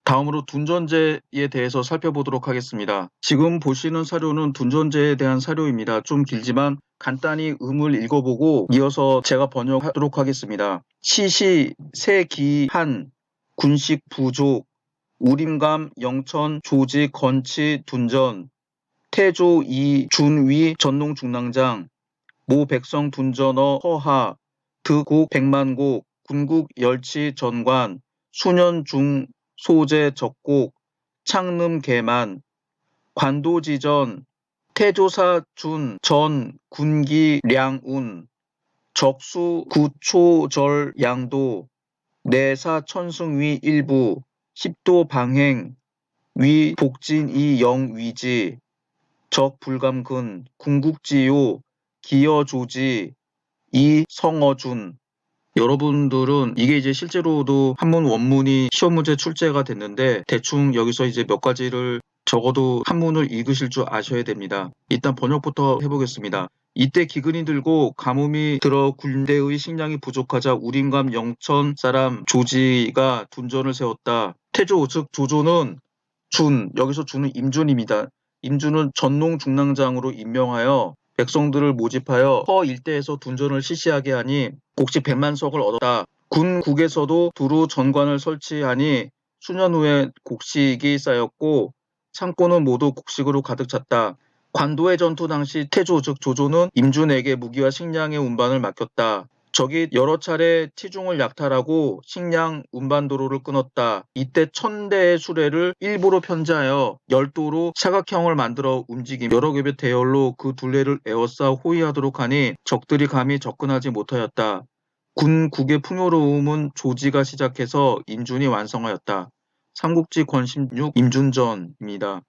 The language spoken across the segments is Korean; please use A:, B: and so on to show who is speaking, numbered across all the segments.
A: 다음으로 둔전제에 대해서 살펴보도록 하겠습니다. 지금 보시는 사료는 둔전제에 대한 사료입니다. 좀 길지만 간단히 음을 읽어보고 이어서 제가 번역하도록 하겠습니다. 시시, 세기한, 군식 부족, 우림감, 영천, 조직, 건치, 둔전, 태조, 이, 준위, 전농, 중랑장, 모 백성, 둔전어, 허하, 드곡, 백만곡, 군국, 열치, 전관, 수년, 중, 소재, 적곡, 창름, 개만, 관도지전, 태조사, 준, 전, 군기, 량운, 적수, 구초절, 양도, 내사, 천승위, 일부, 십도, 방행, 위, 복진, 이, 영, 위지, 적, 불감근, 궁국지요, 기여조지, 이, 성어준. 여러분들은 이게 이제 실제로도 한문 원문이 시험 문제 출제가 됐는데 대충 여기서 이제 몇 가지를 적어도 한문을 읽으실 줄 아셔야 됩니다. 일단 번역부터 해보겠습니다. 이때 기근이 들고 가뭄이 들어 군대의 식량이 부족하자 우림감 영천 사람 조지가 둔전을 세웠다. 태조 즉 조조는 여기서 주는 임준입니다. 임준은 전농 중랑장으로 임명하여 백성들을 모집하여 허 일대에서 둔전을 실시하게 하니 곡식 100만석을 얻었다. 군국에서도 두루 전관을 설치하니 수년 후에 곡식이 쌓였고 창고는 모두 곡식으로 가득 찼다. 관도의 전투 당시 태조 즉 조조는 임준에게 무기와 식량의 운반을 맡겼다. 적이 여러 차례 티중을 약탈하고 식량 운반도로를 끊었다. 이때 1000대의 수레를 일부러 편제하여 열도로 사각형을 만들어 움직임 여러 겹의 대열로 그 둘레를 에워싸 호위하도록 하니 적들이 감히 접근하지 못하였다. 군국의 풍요로움은 조지가 시작해서 임준이 완성하였다. 삼국지 권심육 임준전입니다.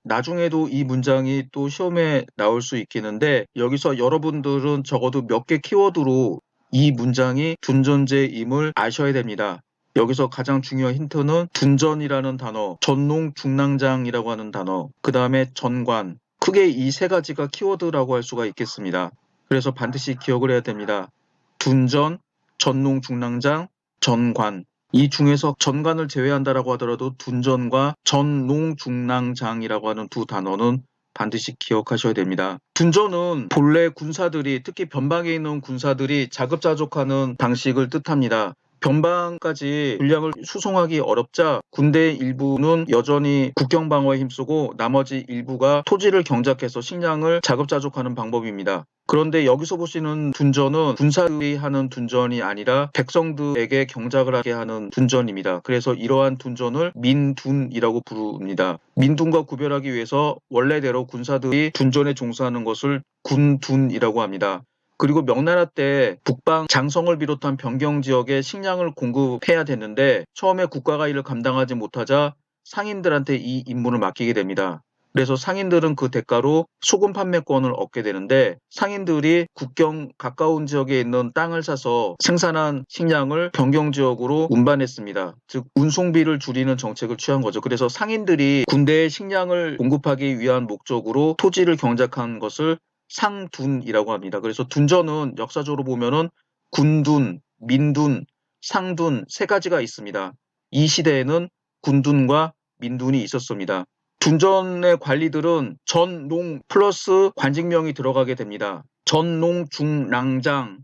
A: 나중에도 이 문장이 또 시험에 나올 수 있겠는데 여기서 여러분들은 적어도 몇 개 키워드로 이 문장이 둔전제임을 아셔야 됩니다. 여기서 가장 중요한 힌트는 둔전이라는 단어, 전농 중랑장이라고 하는 단어, 그 다음에 전관. 크게 이 세 가지가 키워드라고 할 수가 있겠습니다. 그래서 반드시 기억을 해야 됩니다. 둔전, 전농 중랑장, 전관. 이 중에서 전관을 제외한다라고 하더라도 둔전과 전농중랑장이라고 하는 두 단어는 반드시 기억하셔야 됩니다. 둔전은 본래 군사들이 특히 변방에 있는 군사들이 자급자족하는 방식을 뜻합니다. 변방까지 군량을 수송하기 어렵자 군대 일부는 여전히 국경 방어에 힘쓰고 나머지 일부가 토지를 경작해서 식량을 자급자족하는 방법입니다. 그런데 여기서 보시는 둔전은 군사들이 하는 둔전이 아니라 백성들에게 경작을 하게 하는 둔전입니다. 그래서 이러한 둔전을 민둔이라고 부릅니다. 민둔과 구별하기 위해서 원래대로 군사들이 둔전에 종사하는 것을 군둔이라고 합니다. 그리고 명나라 때 북방 장성을 비롯한 변경 지역에 식량을 공급해야 되는데 처음에 국가가 이를 감당하지 못하자 상인들한테 이 임무를 맡기게 됩니다. 그래서 상인들은 그 대가로 소금 판매권을 얻게 되는데 상인들이 국경 가까운 지역에 있는 땅을 사서 생산한 식량을 변경 지역으로 운반했습니다. 즉 운송비를 줄이는 정책을 취한 거죠. 그래서 상인들이 군대에 식량을 공급하기 위한 목적으로 토지를 경작한 것을 상둔이라고 합니다. 그래서 둔전은 역사적으로 보면은 군둔, 민둔, 상둔 세 가지가 있습니다. 이 시대에는 군둔과 민둔이 있었습니다. 둔전의 관리들은 전농 플러스 관직명이 들어가게 됩니다. 전농중랑장,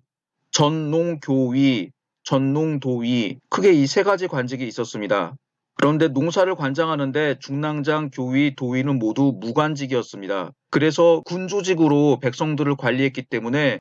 A: 전농교위, 전농도위 크게 이 세 가지 관직이 있었습니다. 그런데 농사를 관장하는데 중랑장, 교위, 도위는 모두 무관직이었습니다. 그래서 군조직으로 백성들을 관리했기 때문에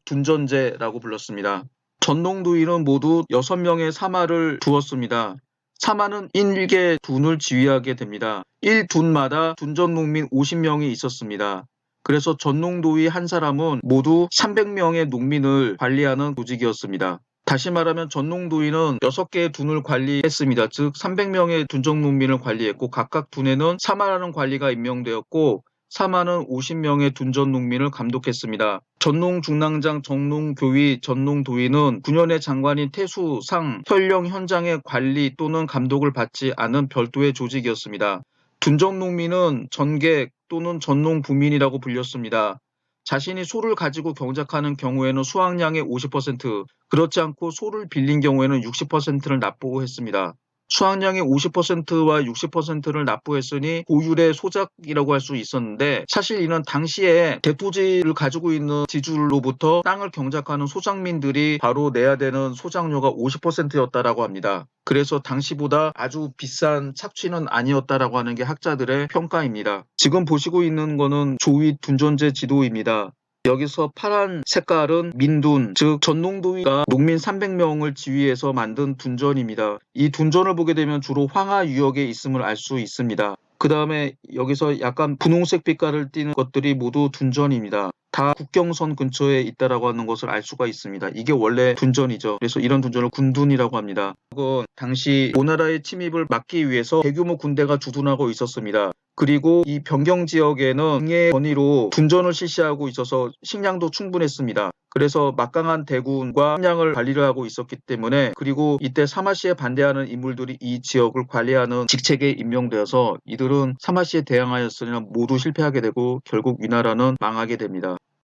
A: 둔전제라고 불렀습니다. 전농도위는 모두 6명의 사마를 두었습니다. 사마는 일개 둔을 지휘하게 됩니다. 1둔마다 둔전농민 50명이 있었습니다. 그래서 전농도위 한 사람은 모두 300명의 농민을 관리하는 조직이었습니다. 다시 말하면 전농도위는 6개의 둔을 관리했습니다. 즉 300명의 둔전농민을 관리했고 각각 둔에는 사마라는 관리가 임명되었고 사마는 50명의 둔전농민을 감독했습니다. 전농중랑장, 전농교위, 전농도위는 9년의 장관인 태수, 상, 현령, 현장의 관리 또는 감독을 받지 않은 별도의 조직이었습니다. 둔전농민은 전객 또는 전농부민이라고 불렸습니다. 자신이 소를 가지고 경작하는 경우에는 수확량의 50%, 그렇지 않고 소를 빌린 경우에는 60%를 납부했습니다. 수확량의 50%와 60%를 납부했으니 고율의 소작이라고 할 수 있었는데, 사실 이는 당시에 대토지를 가지고 있는 지주로부터 땅을 경작하는 소작민들이 바로 내야 되는 소작료가 50%였다라고 합니다. 그래서 당시보다 아주 비싼 착취는 아니었다라고 하는 게 학자들의 평가입니다. 지금 보시고 있는 거는 조위 둔전제 지도입니다. 여기서 파란 색깔은 민둔, 즉 전농도위가 농민 300명을 지휘해서 만든 둔전입니다. 이 둔전을 보게 되면 주로 황하 유역에 있음을 알 수 있습니다. 그 다음에 여기서 약간 분홍색 빛깔을 띠는 것들이 모두 둔전입니다. 다 국경선 근처에 있다라고 하는 것을 알 수가 있습니다. 이게 원래 둔전이죠. 그래서 이런 둔전을 군둔이라고 합니다. 그건 당시 오나라의 침입을 막기 위해서 대규모 군대가 주둔하고 있었습니다. 그리고 이 변경 지역에는 응의 권위로 둔전을 실시하고 있어서 식량도 충분했습니다. 그래서 막강한 대군과 식량을 관리를 하고 있었기 때문에, 그리고 이때 사마시에 반대하는 인물들이 이 지역을 관리하는 직책에 임명되어서 이들은 사마시에 대항하였으나 모두 실패하게 되고 결국 위나라는 망하게 됩니다.